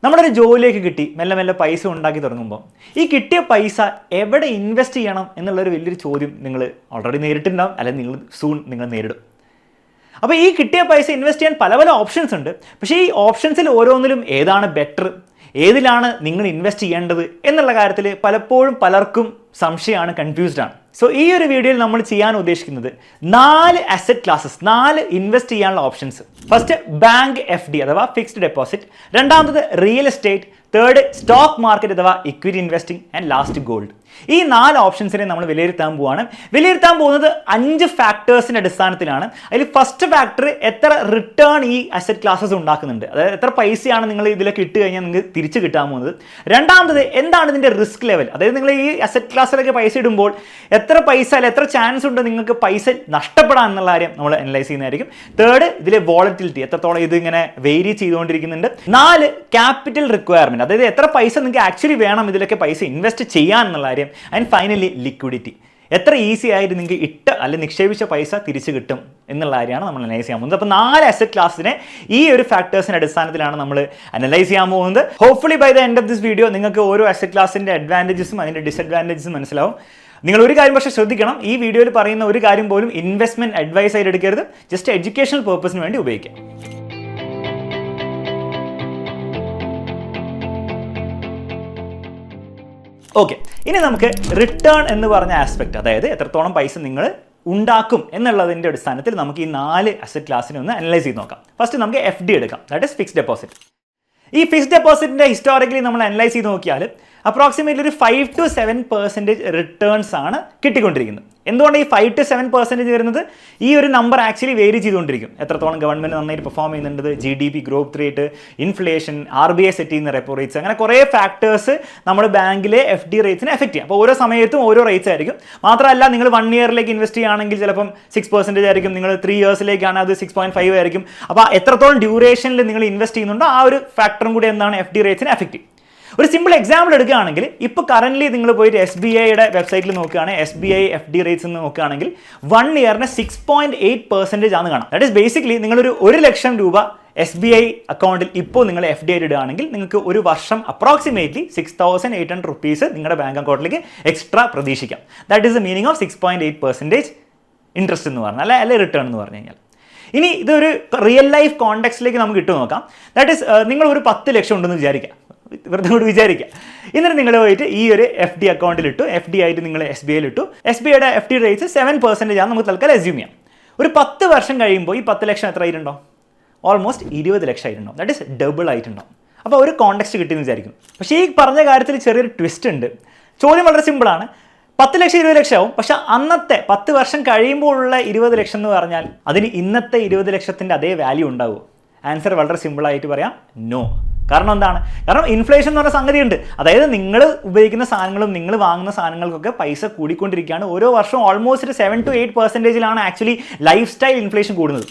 നമ്മളൊരു ജോലിയൊക്കെ കിട്ടി മെല്ലെ മെല്ലെ പൈസ ഉണ്ടാക്കി തുടങ്ങുമ്പോൾ ഈ കിട്ടിയ പൈസ എവിടെ ഇൻവെസ്റ്റ് ചെയ്യണം എന്നുള്ളൊരു വലിയൊരു ചോദ്യം നിങ്ങൾ ഓൾറെഡി നേരിട്ടുണ്ടാവും, അല്ലെങ്കിൽ നിങ്ങൾ നേരിടും. അപ്പോൾ ഈ കിട്ടിയ പൈസ ഇൻവെസ്റ്റ് ചെയ്യാൻ പല പല ഓപ്ഷൻസ് ഉണ്ട്. പക്ഷേ ഈ ഓപ്ഷൻസിൽ ഓരോന്നിലും ഏതാണ് ബെറ്റർ, ഏതിലാണ് നിങ്ങൾ ഇൻവെസ്റ്റ് ചെയ്യേണ്ടത് എന്നുള്ള കാര്യത്തിൽ പലപ്പോഴും പലർക്കും സംശയമാണ്, കൺഫ്യൂസ്ഡ് ആണ്. സോ ഈ ഒരു വീഡിയോയിൽ നമ്മൾ ചെയ്യാൻ ഉദ്ദേശിക്കുന്നത് 4 അസറ്റ് ക്ലാസ്സസ്, 4 ഇൻവെസ്റ്റ് ചെയ്യാനുള്ള ഓപ്ഷൻസ്. ഫസ്റ്റ് ബാങ്ക് FD അഥവാ ഫിക്സ്ഡ് ഡെപ്പോസിറ്റ്, രണ്ടാമത് real estate, third stock market അഥവാ equity investing, and last gold. ഈ 4 ഓപ്ഷൻസിനെ നമ്മൾ വിലയിരുത്താൻ പോകുന്നത് 5 ഫാക്ടേഴ്സിൻ്റെ അടിസ്ഥാനത്തിലാണ്. അതിൽ ഫസ്റ്റ് ഫാക്ടർ എത്ര റിട്ടേൺ ഈ അസറ്റ് ക്ലാസ്സസ് ഉണ്ടാക്കുന്നുണ്ട്, അതായത് എത്ര പൈസയാണ് നിങ്ങൾ ഇതിലേക്ക് ഇട്ട് കഴിഞ്ഞാൽ നിങ്ങൾക്ക് തിരിച്ച് കിട്ടാൻ പോകുന്നത്. രണ്ടാമത് എന്താണ് ഇതിൻ്റെ റിസ്ക് ലെവൽ, അതായത് നിങ്ങൾ ഈ അസറ്റ് ക്ലാസ്സിലൊക്കെ പൈസ ഇടുമ്പോൾ എത്ര പൈസ അല്ല എത്ര ചാൻസ് ഉണ്ട് നിങ്ങൾക്ക് പൈസ നഷ്ടപ്പെടാൻ എന്നുള്ള കാര്യം നമ്മൾ അനലൈസ് ചെയ്യുന്നതായിരിക്കും. തേർഡ് ഇതിലെ വോളറ്റിലിറ്റി, എത്രത്തോളം ഇത് ഇങ്ങനെ വേരി ചെയ്തുകൊണ്ടിരിക്കുന്നുണ്ട്. 4 ക്യാപിറ്റൽ റിക്വയർമെൻറ്റ്, അതായത് എത്ര പൈസ നിങ്ങൾക്ക് ആക്ച്വലി വേണം ഇതിലൊക്കെ പൈസ ഇൻവെസ്റ്റ് ചെയ്യാൻ എന്നുള്ള കാര്യം. ആൻഡ് ഫൈനലി ലിക്വിഡിറ്റി, എത്ര ഈസി ആയിട്ട് നിങ്ങൾക്ക് അല്ലെങ്കിൽ നിക്ഷേപിച്ച പൈസ തിരിച്ചു കിട്ടും എന്നുള്ള കാര്യമാണ് നമ്മൾ അനലൈസ് ചെയ്യാൻ പോകുന്നത്. അപ്പോൾ 4 അസറ്റ് ക്ലാസ്സിനെ ഈ ഒരു ഫാക്ടേഴ്സിൻ്റെ അടിസ്ഥാനത്തിലാണ് നമ്മൾ അനലൈസ് ചെയ്യാൻ പോകുന്നത്. Hopefully by the end of this video നിങ്ങൾക്ക് ഓരോ അസറ്റ് ക്ലാസ്സിൻ്റെ അഡ്വാൻറ്റേജസും അതിൻ്റെ ഡിസഡ്വാൻറ്റേജസും മനസ്സിലാവും. നിങ്ങൾ ഒരു കാര്യം പക്ഷേ ശ്രദ്ധിക്കണം, ഈ വീഡിയോയിൽ പറയുന്ന ഒരു കാര്യം പോലും ഇൻവെസ്റ്റ്മെൻറ്റ് അഡ്വൈസ് ആയിട്ട് എടുക്കരുത്, ജസ്റ്റ് എഡ്യൂക്കേഷണൽ പർപ്പസിന് വേണ്ടി ഉപയോഗിക്കാം. ഓക്കെ, ഇനി നമുക്ക് റിട്ടേൺ എന്ന് പറഞ്ഞ ആസ്പെക്ട്, അതായത് എത്രത്തോളം പൈസ നിങ്ങൾ ഉണ്ടാക്കും എന്നുള്ളതിൻ്റെ അടിസ്ഥാനത്തിൽ നമുക്ക് ഈ 4 അസറ്റ് ക്ലാസ്സിനെ ഒന്ന് അനലൈസ് ചെയ്ത് നോക്കാം. ഫസ്റ്റ് നമുക്ക് FD എടുക്കാം, ദാറ്റ് ഇസ് ഫിക്സ്ഡ് ഡെപ്പോസിറ്റ്. ഈ ഫിക്സ്ഡ് ഡെപ്പോസിറ്റിൻ്റെ ഹിസ്റ്റോറിക്കലി നമ്മൾ അനലൈസ് ചെയ്ത് നോക്കിയാൽ അപ്രോക്സിമേറ്റ്ലി ഒരു 5 to 7% റിട്ടേൺസ് ആണ് കിട്ടിക്കൊണ്ടിരിക്കുന്നത്. എന്തുകൊണ്ട് ഈ 5 to 7% വരുന്നത്, ഈ ഒരു നമ്പർ ആക്ച്വലി വേരി ചെയ്തുകൊണ്ടിരിക്കും. എത്രത്തോളം ഗവൺമെൻറ് നന്നായിട്ട് പെർഫോം ചെയ്യുന്നുണ്ട്, GDP growth rate, inflation, RBI set ചെയ്യുന്ന റെപ്പോ റേറ്റ്സ്, അങ്ങനെ കുറേ ഫാക്ടേഴ്സ് നമ്മുടെ ബാങ്കിലെ FD റേറ്റ്സിനെ എഫക്റ്റ് ചെയ്യും. അപ്പോൾ ഓരോ സമയത്തും ഓരോ റേറ്റ്സ് ആയിരിക്കും. മാത്രമല്ല നിങ്ങൾ 1 ഇയറിലേക്ക് ഇൻവെസ്റ്റ് ചെയ്യുകയാണെങ്കിൽ ചിലപ്പം 6% ആയിരിക്കും, നിങ്ങൾ 3 ഇയേഴ്സിലേക്കാണ് അത് 6.5 ആയിരിക്കും. അപ്പോൾ എത്രത്തോളം ഡ്യൂറേഷനിൽ നിങ്ങൾ ഇൻവെസ്റ്റ് ചെയ്യുന്നുണ്ടോ ആ ഒരു ഫാക്ടറും കൂടി എന്താണ് FD റേറ്റ്സിനെ എഫക്റ്റ് ചെയ്യും. ഒരു സിമ്പിൾ എക്സാമ്പിൾ എടുക്കുകയാണെങ്കിൽ ഇപ്പോൾ കറൻ്റ്ലി നിങ്ങൾ പോയിട്ട് SBIയുടെ വെബ്സൈറ്റിൽ നോക്കുകയാണെങ്കിൽ SBI FD റേറ്റ്സ് എന്ന് നോക്കുകയാണെങ്കിൽ 1 ഇയറിന് 6.8% ആണ് കാണാം. ദാറ്റ് ഈസ് ബേസിക്കലി നിങ്ങളൊരു 1 ലക്ഷം രൂപ SBI അക്കൗണ്ടിൽ ഇപ്പോൾ നിങ്ങൾ FD ആയിട്ട് ഇടുകയാണെങ്കിൽ നിങ്ങൾക്ക് ഒരു വർഷം അപ്രോക്സിമേറ്റ്ലി 6,800 റുപ്പീസ് നിങ്ങളുടെ ബാങ്ക് അക്കൗണ്ടിലേക്ക് എക്സ്ട്രാ പ്രതീക്ഷിക്കാം. That is the meaning of 6.8% interest എന്ന് പറഞ്ഞാൽ അല്ലെ റിട്ടേൺ എന്ന് പറഞ്ഞു കഴിഞ്ഞാൽ. ഇനി ഇതൊരു റിയൽ ലൈഫ് കോണ്ടെക്സ്റ്റിലേക്ക് നമുക്ക് ഇട്ട് നോക്കാം. ദാറ്റ് ഈസ് നിങ്ങൾ ഒരു 10 ലക്ഷം ഉണ്ടെന്ന് വിചാരിക്കാം, വെറുതെ കൊണ്ട് വിചാരിക്കുക. എന്നിട്ട് നിങ്ങൾ പോയിട്ട് ഈ ഒരു FD അക്കൗണ്ടിൽ ഇട്ടു, FD ആയിട്ട് നിങ്ങൾ SBIയിൽ ഇട്ടു. SBIയുടെ FD റേറ്റ്സ് 7% ആണ് നമുക്ക് തൽക്കാലം അസ്യൂം ചെയ്യാം. ഒരു 10 വർഷം കഴിയുമ്പോൾ ഈ 10 ലക്ഷം എത്ര ആയിട്ടുണ്ടാവും? ഓൾമോസ്റ്റ് 20 ലക്ഷം ആയിട്ടുണ്ടാവും. ദാറ്റ് ഈസ് ഡബിൾ ആയിട്ടുണ്ടാവും. അപ്പോൾ ഒരു കോണ്ടെക്സ്റ്റ് കിട്ടിയെന്ന് വിചാരിക്കും. പക്ഷേ ഈ പറഞ്ഞ കാര്യത്തിൽ ചെറിയൊരു ട്വിസ്റ്റ് ഉണ്ട്. ചോദ്യം വളരെ സിമ്പിളാണ്. 10 ലക്ഷം 20 ലക്ഷമാവും, പക്ഷെ അന്നത്തെ 10 വർഷം കഴിയുമ്പോഴുള്ള 20 ലക്ഷം എന്ന് പറഞ്ഞാൽ അതിന് ഇന്നത്തെ 20 ലക്ഷത്തിൻ്റെ അതേ വാല്യൂ ഉണ്ടാവുമോ? ആൻസർ വളരെ സിമ്പിളായിട്ട് പറയാം, നോ. കാരണം എന്താണ്? കാരണം ഇൻഫ്ലേഷൻ എന്ന് പറഞ്ഞ സംഗതിയുണ്ട്. അതായത് നിങ്ങൾ ഉപയോഗിക്കുന്ന സാധനങ്ങളും നിങ്ങൾ വാങ്ങുന്ന സാധനങ്ങൾക്കൊക്കെ പൈസ കൂടിക്കൊണ്ടിരിക്കുകയാണ്. ഓരോ വർഷവും almost 7 to 8% actually life style inflation കൂടുന്നത്.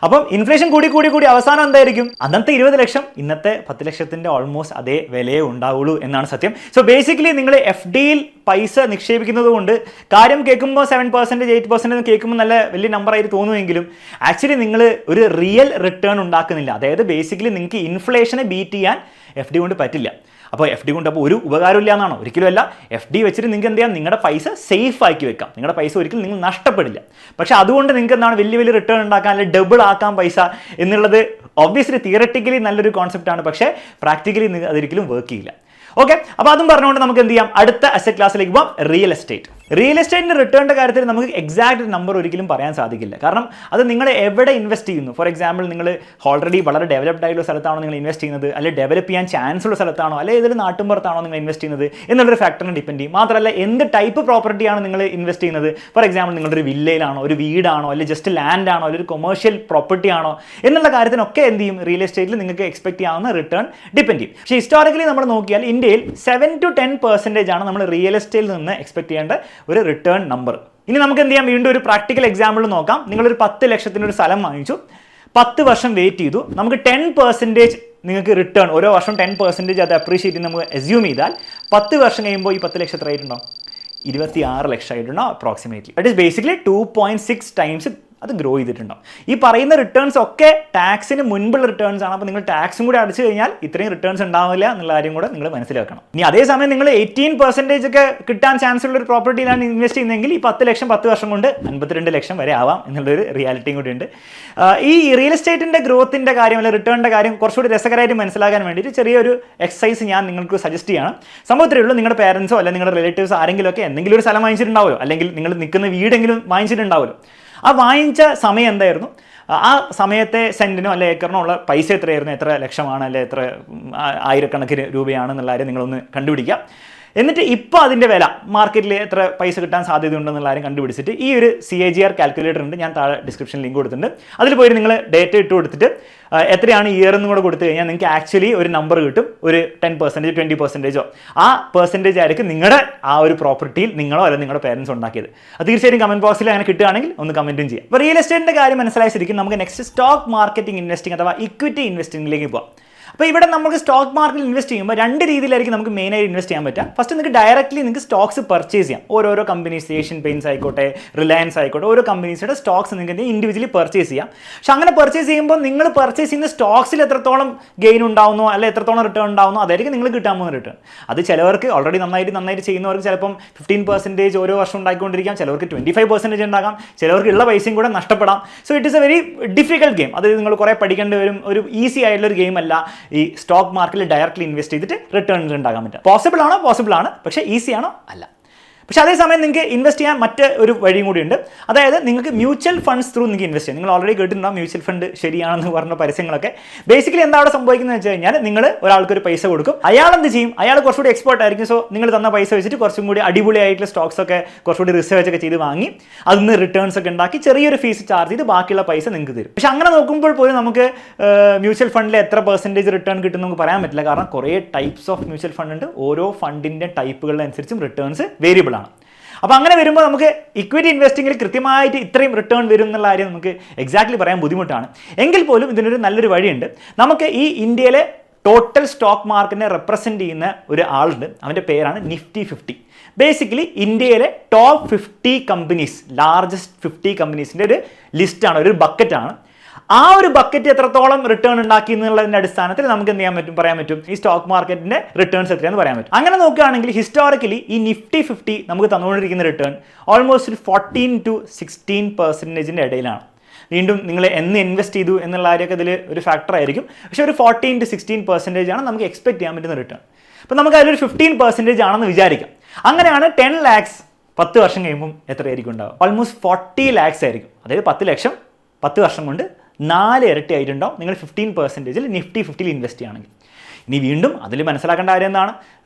അപ്പം ഇൻഫ്ലേഷൻ കൂടി അവസാനം എന്തായിരിക്കും? അന്നത്തെ 20 ലക്ഷം ഇന്നത്തെ 10 ലക്ഷത്തിൻ്റെ ഓൾമോസ്റ്റ് അതേ വിലയേ ഉണ്ടാവുള്ളൂ എന്നാണ് സത്യം. സോ ബേസിക്കലി നിങ്ങൾ FDയിൽ പൈസ നിക്ഷേപിക്കുന്നത് കൊണ്ട് കാര്യം കേൾക്കുമ്പോൾ 7%, 8% എന്ന് കേൾക്കുമ്പോൾ നല്ല വലിയ നമ്പറായിട്ട് തോന്നുമെങ്കിലും ആക്ച്വലി നിങ്ങൾ ഒരു റിയൽ റിട്ടേൺ ഉണ്ടാക്കുന്നില്ല. അതായത് ബേസിക്കലി നിങ്ങൾക്ക് ഇൻഫ്ലേഷനെ ബീറ്റ് ചെയ്യാൻ FD കൊണ്ട് പറ്റില്ല. അപ്പോൾ FD കൊണ്ട് അപ്പോൾ ഒരു ഉപകാരമില്ല എന്നാണോ? ഒരിക്കലും അല്ല. FD വെച്ചിട്ട് നിങ്ങൾക്ക് എന്ത് ചെയ്യാം? നിങ്ങളുടെ പൈസ സേഫ് ആക്കി വെക്കാം. നിങ്ങളുടെ പൈസ ഒരിക്കലും നിങ്ങൾ നഷ്ടപ്പെടില്ല. പക്ഷേ അതുകൊണ്ട് നിങ്ങൾക്ക് എന്താണ് വലിയ റിട്ടേൺ ഉണ്ടാക്കാൻ, അല്ലെങ്കിൽ ഡബിൾ ആക്കാൻ പൈസ എന്നുള്ളത് ഒബ്വിയസ്ലി തിയററ്റിക്കലി നല്ലൊരു കോൺസെപ്റ്റാണ്, പക്ഷേ പ്രാക്ടിക്കലി അതൊരിക്കലും വർക്ക് ചെയ്യില്ല. ഓക്കെ, അപ്പോൾ അതും പറഞ്ഞുകൊണ്ട് നമുക്ക് എന്ത് ചെയ്യാം? അടുത്ത അസറ്റ് ക്ലാസ്സിലേക്ക് പോകാം, റിയൽ എസ്റ്റേറ്റ്. റിയൽ എസ്റ്റേറ്റിൻ്റെ റിട്ടേണിൻ്റെ കാര്യത്തിൽ നമുക്ക് എക്സാക്റ്റ് നമ്പർ ഒരിക്കലും പറയാൻ സാധിക്കില്ല. കാരണം അത് നിങ്ങൾ എവിടെ ഇൻവെസ്റ്റ് ചെയ്യുന്നു. ഫോർ എക്സാമ്പിൾ നിങ്ങൾ ഓൾറെഡി വളരെ ഡെവലപ്ഡ് ആയിട്ടുള്ള സ്ഥലത്താണോ നിങ്ങൾ ഇൻവെസ്റ്റ് ചെയ്യുന്നത്, അല്ലെങ്കിൽ ഡെവലപ്പ് ചെയ്യാൻ ചാൻസ് ഉള്ള സ്ഥലത്താണോ, അല്ലെങ്കിൽ ഏതൊരു നാട്ടുമ്പുറത്താണോ നിങ്ങൾ ഇൻവെസ്റ്റ് ചെയ്യുന്നത് എന്നുള്ളൊരു ഫാക്ടറിനെ ഡിപ്പെൻഡ് ചെയ്യും. മാത്രമല്ല എന്ത് ടൈപ്പ് പ്രോപ്പർട്ടിയാണ് നിങ്ങൾ ഇൻവെസ്റ്റ് ചെയ്യുന്നത്. ഫോർ എക്സാമ്പിൾ നിങ്ങളൊരു വില്ലയിലാണോ, ഒരു വീടാണോ, അല്ലെങ്കിൽ ജസ്റ്റ് ലാൻഡ് ആണോ, അല്ലെങ്കിൽ ഒരു കൊമേഴ്ഷ്യൽ പ്രോപ്പർട്ടി ആണോ എന്നുള്ള കാര്യത്തിനൊക്കെ എന്ത് ചെയ്യും? റിയൽ എസ്റ്റേറ്റിൽ നിങ്ങൾക്ക് എക്സ്പെക്ട് ചെയ്യാവുന്ന റിട്ടേൺ ഡിപ്പെൻഡ് ചെയ്യും. പക്ഷേ ഹിസ്റ്റോറിക്കലി നമ്മൾ നോക്കിയാൽ ഇന്ത്യയിൽ 7 to 10% ആണ് നമ്മൾ റിയൽ എസ്റ്റേറ്റിൽ നിന്ന് എക്സ്പെക്ട് ചെയ്യേണ്ട ഒരു റിട്ടേൺ നമ്പർ. ഇനി നമുക്ക് എന്ത് ചെയ്യാം? വീണ്ടും ഒരു പ്രാക്ടിക്കൽ എക്സാമ്പിൾ നോക്കാം. നിങ്ങളൊരു 10 ലക്ഷത്തിൻ്റെ ഒരു സ്ഥലം വാങ്ങിച്ചു, 10 വർഷം വെയിറ്റ് ചെയ്തു, നമുക്ക് 10% നിങ്ങൾക്ക് റിട്ടേൺ ഓരോ വർഷം 10% അത് അപ്രീഷിയേറ്റ് ചെയ്ത് നമുക്ക് അസ്യൂം ചെയ്താൽ 10 വർഷം കഴിയുമ്പോൾ ഈ 10 ലക്ഷം എത്ര ആയിട്ടുണ്ടോ? 26 ലക്ഷം ആയിട്ടുണ്ടോ approximately. That is basically 2.6 times അത് ഗ്രോ ചെയ്തിട്ടുണ്ടാവും. ഈ പറയുന്ന റിട്ടേൺസ് ഒക്കെ ടാക്സിന് മുൻപുള്ള റിട്ടേൺസ് ആണ്. അപ്പോൾ നിങ്ങൾ ടാക്സും കൂടി അടച്ചു കഴിഞ്ഞാൽ ഇത്രയും റിട്ടേൺസ് ഉണ്ടാവില്ല എന്നുള്ള കാര്യം കൂടെ നിങ്ങൾ മനസ്സിലാക്കണം. ഇനി അതേസമയം നിങ്ങൾ 18% ഒക്കെ കിട്ടാൻ ചാൻസ് ഉള്ള ഒരു പ്രോപ്പർട്ടിയിലാണ് ഇൻവെസ്റ്റ് ചെയ്യുന്നതെങ്കിൽ ഈ 10 ലക്ഷം 10 വർഷം കൊണ്ട് 52 ലക്ഷം വരെ ആവാം എന്നുള്ളൊരു റിയാലിറ്റിയും കൂടി ഉണ്ട്. ഈ റിയൽ എസ്റ്റേറ്റിൻ്റെ ഗ്രോത്തിൻ്റെ കാര്യം അല്ലെങ്കിൽ റിട്ടേണിൻ്റെ കാര്യം കുറച്ചുകൂടി രസകരമായിട്ട് മനസ്സിലാക്കാൻ വേണ്ടിയിട്ട് ചെറിയൊരു എക്സസൈസ് ഞാൻ നിങ്ങൾക്ക് സജസ്റ്റ് ചെയ്യണം. സംഭവത്തിലുള്ള നിങ്ങളുടെ പേരൻസോ അല്ലെങ്കിൽ നിങ്ങളുടെ റിലേറ്റീവ്സ് ആരെങ്കിലും ഒക്കെ എന്തെങ്കിലും ഒരു സ്ഥലം വാങ്ങിച്ചിട്ടുണ്ടാവുമല്ലോ, അല്ലെങ്കിൽ നിങ്ങൾ നിൽക്കുന്ന വീടെങ്കിലും വാങ്ങിച്ചിട്ടുണ്ടാവുമല്ലോ. ആ വാങ്ങിച്ച സമയം എന്തായിരുന്നു, ആ സമയത്തെ സെൻറ്റിനോ അല്ലെ ഏക്കറിനോ ഉള്ള പൈസ എത്രയായിരുന്നു, എത്ര ലക്ഷമാണ് അല്ലെ എത്ര ആയിരക്കണക്കിന് രൂപയാണെന്നുള്ള കാര്യം നിങ്ങളൊന്ന് കണ്ടുപിടിക്കുക. എന്നിട്ട് ഇപ്പോൾ അതിൻ്റെ വില മാർക്കറ്റിൽ എത്ര പൈസ കിട്ടാൻ സാധ്യതയുണ്ടെന്നുള്ള കാര്യം കണ്ടുപിടിച്ചിട്ട് ഈ ഒരു CAGR കാൽക്കുലേറ്റർ ഉണ്ട്, ഞാൻ താഴെ ഡിസ്ക്രിപ്ഷൻ ലിങ്ക് കൊടുത്തിട്ടുണ്ട്. അതിൽ പോയിട്ട് നിങ്ങൾ ഡേറ്റ ഇട്ട് കൊടുത്തിട്ട് എത്രയാണ് ഇയർ എന്നും കൂടെ കൊടുത്തു കഴിഞ്ഞാൽ നിങ്ങൾക്ക് ആക്ച്വലി ഒരു നമ്പർ കിട്ടും. ഒരു 10% 20%, ആ പെർസെൻറ്റേജ് ആയിരിക്കും നിങ്ങളുടെ ആ ഒരു പ്രോപ്പർട്ടിയിൽ നിങ്ങളോ അല്ലെങ്കിൽ നിങ്ങളുടെ പേരൻസ് ഉണ്ടാക്കിയത്. അത് തീർച്ചയായും കമൻറ്റ് ബോക്സിൽ അങ്ങനെ കിട്ടുകയാണെങ്കിൽ ഒന്ന് കമൻറ്റും ചെയ്യാം. അപ്പോൾ റിയൽ എസ്റ്റേറ്റിൻ്റെ കാര്യം മനസ്സിലായി ശരിക്കും നമുക്ക് നെക്സ്റ്റ് സ്റ്റോക്ക് മാർക്കറ്റിംഗ് ഇൻവെസ്റ്റിംഗ് അഥവാ ഇക്വിറ്റി ഇൻവെസ്റ്റിംഗിലേക്ക് പോകാം. അപ്പോൾ ഇവിടെ നമുക്ക് സ്റ്റോക്ക് മാർക്കറ്റിൽ ഇൻവെസ്റ്റ് ചെയ്യുമ്പോൾ 2 രീതിയിലായിരിക്കും നമുക്ക് മെയിനായി ഇൻവെസ്റ്റ് ചെയ്യാൻ പറ്റുക. ഫസ്റ്റ് നിങ്ങൾക്ക് ഡയറക്റ്റ്ലി നിങ്ങൾക്ക് സ്റ്റോക്സ് പർച്ചേസ് ചെയ്യാം. ഓരോരോ കമ്പനീസ്, ഏഷ്യൻ പെയിൻറ്റ്സ് ആയിക്കോട്ടെ, റിലയൻസ് ആയിക്കോട്ടെ, ഓരോ കമ്പനീസിയുടെ സ്റ്റോക്സ് നിങ്ങൾക്ക് ഇൻഡിവിജ്വലി പർച്ചേസ് ചെയ്യാം. പക്ഷെ അങ്ങനെ പർച്ചേസ് ചെയ്യുമ്പോൾ നിങ്ങൾ പർച്ചേസ് ചെയ്യുന്ന സ്റ്റോക്സിൽ എത്രത്തോളം ഗെയിൻ ഉണ്ടാവുന്നോ അല്ലെങ്കിൽ എത്രത്തോളം റിട്ടേൺ ഉണ്ടാവുന്നോ അതായിരിക്കും നിങ്ങൾ കിട്ടാൻ പോകുന്ന റിട്ടേൺ. അത് ചിലവർക്ക് ഓൾറെഡി നന്നായിട്ട് ചെയ്യുന്നവർക്ക് ചിലപ്പം 15% ഓരോ വർഷം ഉണ്ടാക്കിക്കൊണ്ടിരിക്കാം, ചിലവർക്ക് 25% ഉണ്ടാകാം, ചിലവർക്ക് ഉള്ള പൈസയും കൂടെ നഷ്ടപ്പെടാം. So it is A very difficult game. അത് നിങ്ങൾ കുറേ പഠിക്കേണ്ടി വരും. ഒരു ഈസി ആയിട്ടുള്ളൊരു ഗെയിം അല്ല ഈ സ്റ്റോക്ക് മാർക്കറ്റിൽ ഡയറക്റ്റ്ലി ഇൻവെസ്റ്റ് ചെയ്തിട്ട് റിട്ടേൺസ് ഉണ്ടാകാൻ പറ്റുക. പോസിബിൾ ആണ്, പക്ഷേ ഈസി ആണോ അല്ല. പക്ഷേ അതേസമയം നിങ്ങൾക്ക് ഇൻവെസ്റ്റ് ചെയ്യാൻ മറ്റ് ഒരു വഴിയും കൂടിയുണ്ട്. അതായത് നിങ്ങൾക്ക് മ്യൂച്വൽ ഫണ്ട്സ് ത്രൂ നിങ്ങൾക്ക് ഇൻവെസ്റ്റ് ചെയ്യാം. നിങ്ങൾ ഓൾറെഡി കേട്ടിട്ടുണ്ടാവും മ്യൂച്വൽ ഫണ്ട് ശരിയാണെന്ന് പറഞ്ഞ പരസ്യങ്ങളൊക്കെ. ബേസിക്കലി എന്താ അവിടെ സംഭവിക്കുന്നത് വെച്ച് കഴിഞ്ഞാൽ നിങ്ങൾ ഒരാൾക്കൊരു പൈസ കൊടുക്കും, അയാൾ എന്ത് ചെയ്യും, അയാൾ കുറച്ചുകൂടി എക്സ്പേർട്ട് ആയിരിക്കും. സോ നിങ്ങൾ തന്ന പൈസ വെച്ചിട്ട് കുറച്ചും കൂടി അടിപൊളിയായിട്ടുള്ള സ്റ്റോക്സ് ഒക്കെ കുറച്ചുകൂടി റിസർച്ച് ഒക്കെ ചെയ്ത് വാങ്ങി അതിന് റിട്ടേൺസ് ഒക്കെ ഉണ്ടാക്കി ചെറിയൊരു ഫീസ് ചാർജ് ചെയ്ത് ബാക്കിയുള്ള പൈസ നിങ്ങൾക്ക് തരും. പക്ഷെ അങ്ങനെ നോക്കുമ്പോൾ പോലും നമുക്ക് മ്യൂച്വൽ ഫണ്ടിൽ എത്ര പെർസെൻറ്റേജ് റിട്ടേൺ കിട്ടും നമുക്ക് പറയാൻ പറ്റില്ല. കാരണം കുറേ ടൈപ്സ് ഓഫ് മ്യൂച്വൽ ഫണ്ട് ഉണ്ട്. ഓരോ ഫണ്ടിൻ്റെ ടൈപ്പുകളനുസരിച്ചും റിട്ടേൺസ് വേരിയബിൾ ആണ്. അപ്പോൾ അങ്ങനെ വരുമ്പോൾ നമുക്ക് ഇക്വിറ്റി ഇൻവെസ്റ്റിങ്ങിൽ കൃത്യമായിട്ട് ഇത്രയും റിട്ടേൺ വരും എന്നുള്ള കാര്യം നമുക്ക് എക്സാക്ട്ലി പറയാൻ ബുദ്ധിമുട്ടാണ്. എങ്കിൽ പോലും ഇതിനൊരു നല്ലൊരു വഴിയുണ്ട്. നമുക്ക് ഈ ഇന്ത്യയിലെ ടോട്ടൽ സ്റ്റോക്ക് മാർക്കറ്റിനെ റെപ്രസെൻറ്റ് ചെയ്യുന്ന ഒരു ആളുണ്ട്, അവൻ്റെ പേരാണ് നിഫ്റ്റി 50. ബേസിക്കലി ഇന്ത്യയിലെ ടോപ്പ് 50 കമ്പനീസ്, ലാർജസ്റ്റ് 50 കമ്പനീസിൻ്റെ ഒരു ലിസ്റ്റാണ്, ഒരു ബക്കറ്റാണ്. ആ ഒരു ബക്കറ്റ് എത്രത്തോളം റിട്ടേൺ ഉണ്ടാക്കി എന്നുള്ളതിൻ്റെ അടിസ്ഥാനത്തിൽ നമുക്ക് എന്ത് ചെയ്യാൻ പറ്റും, പറയാൻ പറ്റും ഈ സ്റ്റോക്ക് മാർക്കറ്റിൻ്റെ റിട്ടേൺസ് എത്രയാണെന്ന് പറയാൻ പറ്റും. അങ്ങനെ നോക്കുകയാണെങ്കിൽ ഹിസ്റ്റോറിക്കലി ഈ നിഫ്റ്റി 50 നമുക്ക് തന്നുകൊണ്ടിരിക്കുന്ന റിട്ടേൺ ഓൾമോസ്റ്റ് 14 to 16% ഇടയിലാണ്. വീണ്ടും നിങ്ങൾ എന്ന് ഇൻവെസ്റ്റ് ചെയ്തു എന്നുള്ള കാര്യമൊക്കെ ഇതിൽ ഒരു ഫാക്ടർ ആയിരിക്കും. പക്ഷേ ഒരു 14 to 16% ആണ് നമുക്ക് എക്സ്പെക്ട് ചെയ്യാൻ പറ്റുന്ന റിട്ടേൺ. അപ്പോൾ നമുക്ക് അതിലൊരു 15% ആണെന്ന് വിചാരിക്കാം. അങ്ങനെയാണ് 10 lakhs 10 വർഷം കഴിയുമ്പം എത്രയായിരിക്കും ഉണ്ടാവും? ഓൾമോസ്റ്റ് 40 lakhs ആയിരിക്കും. അതായത് 10 ലക്ഷം 10 വർഷം കൊണ്ട് 4 ഇരട്ടി ആയിട്ടുണ്ടാവും നിങ്ങൾ 15% നിഫ്റ്റി 50 ഇൻവെസ്റ്റ് ചെയ്യുകയാണെങ്കിൽ. ഇനി വീണ്ടും അതിൽ മനസ്സിലാക്കേണ്ട കാര്യം എന്താണ്,